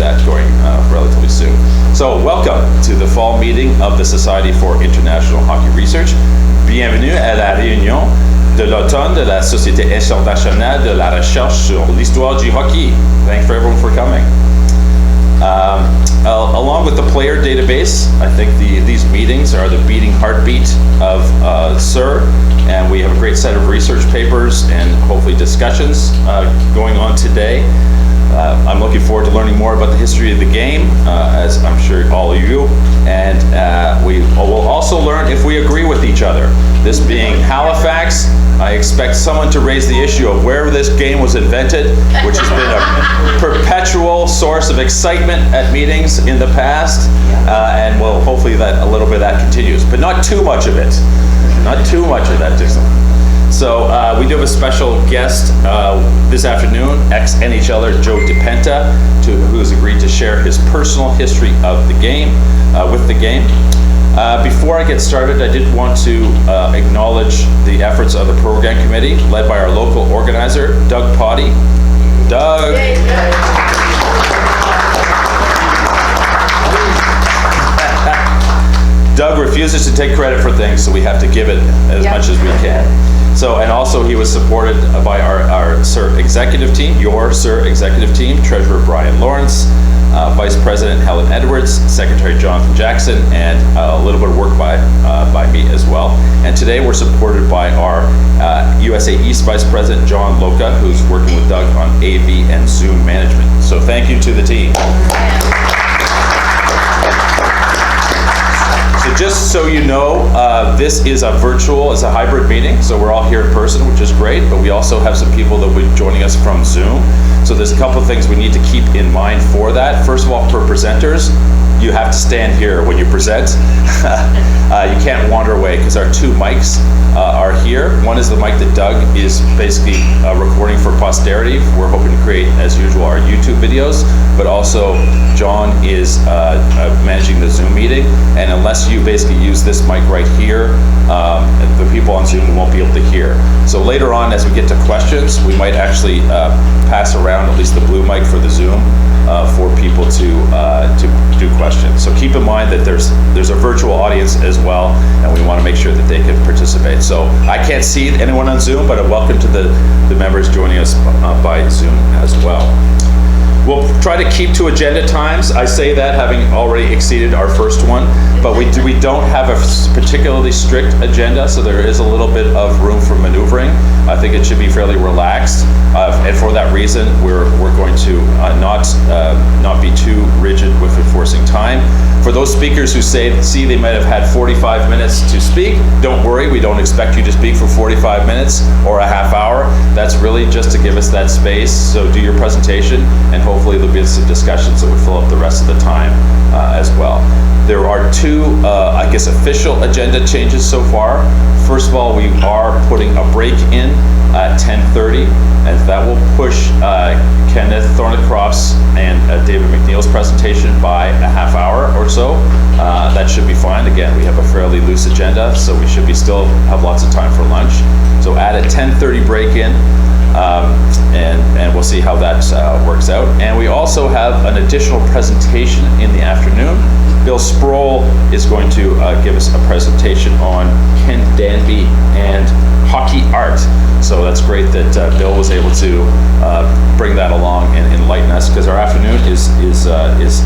that going relatively soon. So welcome to the fall meeting of the Society for International Hockey Research. Bienvenue à la réunion de l'automne de la Société internationale de la recherche sur l'histoire du hockey. Thanks for everyone for coming. Along with the player database, I think these meetings are the beating heartbeat of SIHR, and we have a great set of research papers and hopefully discussions going on today. I'm looking forward to learning more about the history of the game, as I'm sure all of you, and we will also learn if we agree with each other. This being Halifax, I expect someone to raise the issue of where this game was invented, which has been a perpetual source of excitement at meetings in the past, and well, hopefully that a little bit of that continues, but not too much of it. Not too much of that, Dixon. So we do have a special guest this afternoon, ex-NHLer Joe DiPenta, who has agreed to share his personal history of the game, with the game. Before I get started, I did want to acknowledge the efforts of the program committee, led by our local organizer, Doug Potty. Doug. Doug refuses to take credit for things, so we have to give it as much as we can. So, and also he was supported by our SIHR executive team, your SIHR executive team, Treasurer Brian Lawrence, Vice President Helen Edwards, Secretary Jonathan Jackson, and a little bit of work by me as well. And today we're supported by our USA East Vice President John Loca, who's working with Doug on AV and Zoom management. So thank you to the team. So just so you know, this is a hybrid meeting, so we're all here in person, which is great, but we also have some people that will be joining us from Zoom. So there's a couple of things we need to keep in mind for that. First of all, for presenters, you have to stand here when you present. You can't wander away because our two mics are here. One is the mic that Doug is basically recording for posterity. We're hoping to create, as usual, our YouTube videos, but also John is managing the Zoom meeting. And unless you basically use this mic right here, the people on Zoom won't be able to hear. So later on, as we get to questions, we might actually pass around at least the blue mic for the Zoom for people to do questions. So keep in mind that there's a virtual audience as well, and we want to make sure that they can participate. So I can't see anyone on Zoom, but a welcome to the members joining us by Zoom as well. We'll try to keep to agenda times. I say that having already exceeded our first one, but we don't have a particularly strict agenda, so there is a little bit of room for maneuvering. I think it should be fairly relaxed, and for that reason, we're going to not be too rigid with enforcing time. For those speakers who see they might have had 45 minutes to speak, don't worry, we don't expect you to speak for 45 minutes or a half hour. That's really just to give us that space, so do your presentation, and hopefully there'll be some discussions that will fill up the rest of the time as well. There are two, official agenda changes so far. First of all, we are putting a break in at 10:30, and that will push Kenneth Thornycroft's and David McNeil's presentation by a half hour or so. That should be fine. Again, we have a fairly loose agenda, so we should still have lots of time for lunch. So add a 10:30 break in, and we'll see how that works out. And we also have an additional presentation in the afternoon. Bill Sproul is going to give us a presentation on Ken Danby and hockey art. So that's great that Bill was able to bring that along and enlighten us, because our afternoon is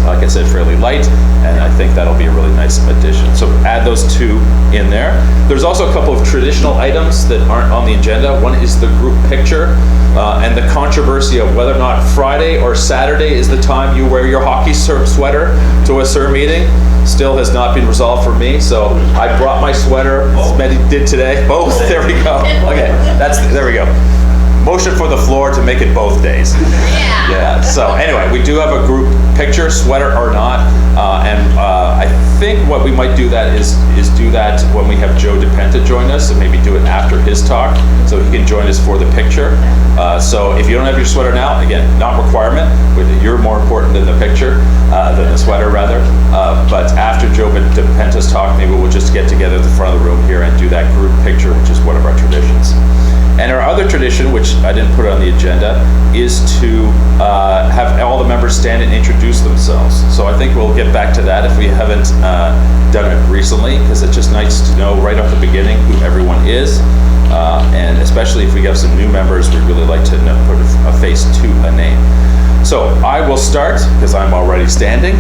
like I said, fairly light, and I think that'll be a really nice addition. So add those two in there. There's also a couple of traditional items that aren't on the agenda. One is the group picture, and the controversy of whether or not Friday or Saturday is the time you wear your hockey sweater to a SIHR meeting. Still has not been resolved for me, so I brought my sweater, as Betty did today. Both, there we go. Okay, there we go. Motion for the floor to make it both days. Yeah. So anyway, we do have a group picture, sweater or not, and I think what we might do that is do that when we have Joe DiPenta join us, and maybe do it after his talk, so he can join us for the picture. So if you don't have your sweater now, again, not requirement. You're more important than the picture, than the sweater rather. But after Joe DiPenta's talk, maybe we'll just get together at the front of the room here and do that group picture, which is one of our traditions. And our other tradition, which I didn't put on the agenda, is to have all the members stand and introduce themselves. So I think we'll get back to that if we haven't done it recently, because it's just nice to know right off the beginning who everyone is. And especially if we have some new members, we'd really like to put a face to a name. So I will start, because I'm already standing.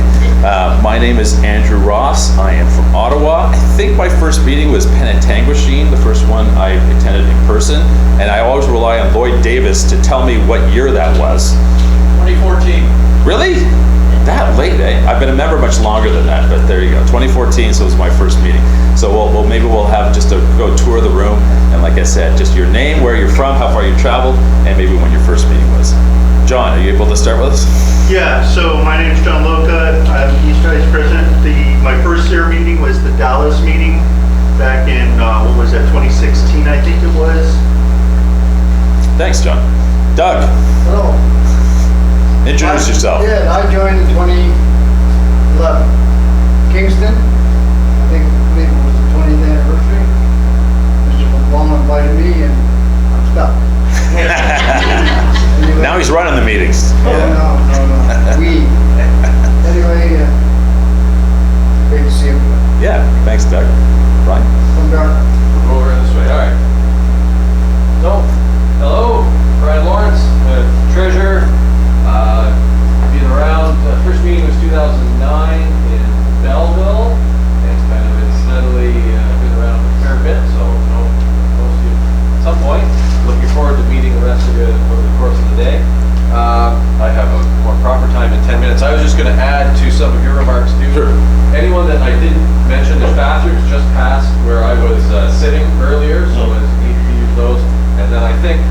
My name is Andrew Ross. I am from Ottawa. I think my first meeting was Penetanguishene, the first one I attended in person. And I always rely on Lloyd Davis to tell me what year that was. 2014. Really? That late, eh? I've been a member much longer than that, but there you go. 2014, so it was my first meeting. So maybe we'll have just a go tour the room. And like I said, just your name, where you're from, how far you traveled, and maybe when your first meeting was. John, are you able to start with us? Yeah, so my name is John Loca. I'm East Vice President. My first SIHR meeting was the Dallas meeting back in, what was that, 2016, I think it was. Thanks, John. Doug, Hello. introduce yourself. Yeah, I joined in 2011. Kingston, I think it was the 20th anniversary. Mr. McClellan invited me and I'm stuck. Anyway, Now he's running the meetings. no. Anyway, great to see everybody. Yeah, thanks, Doug. Brian? Come down. We'll go over this way. All right. So, hello, Brian Lawrence, treasurer. Been around. First meeting was 2009 in Belleville, and it's kind of been steadily been around a fair bit. So, most of you at some point. Looking forward to meeting the rest of you over the course of the day. I have a more proper time in 10 minutes. I was just going to add to some of your remarks too. Sure. Anyone that I didn't mention, there's bathrooms just past where I was sitting earlier, so it's neat to use those. And then I think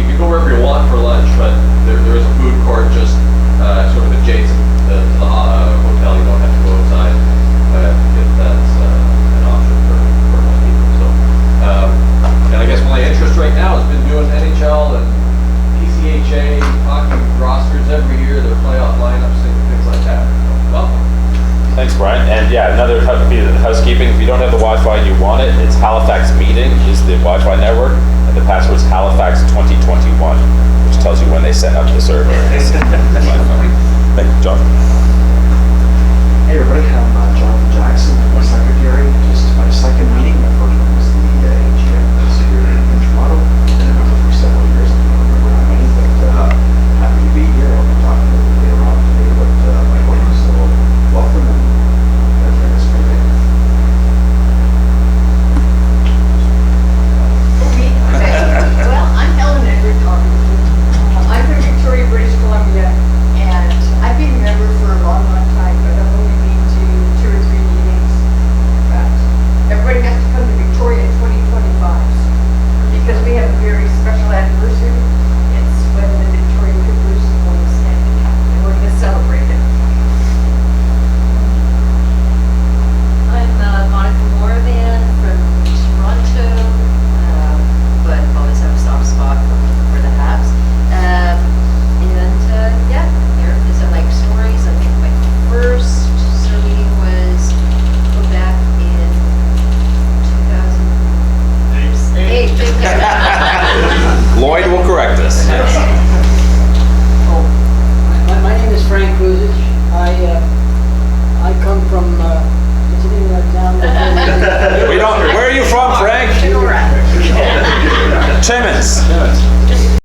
you can go wherever you want for lunch, but there is a food court just sort of adjacent to the hotel. You don't have to go outside if that's an option for most people. So, and I guess my interest right now has been doing NHL and PCHA hockey rosters every year, their playoff lineups, things like that. So, welcome. Thanks, Brian. And yeah, another bit of housekeeping. If you don't have the Wi-Fi and you want it, it's Halifax Meeting is the Wi-Fi network, and the password is Halifax 2021, which tells you when they set up the server.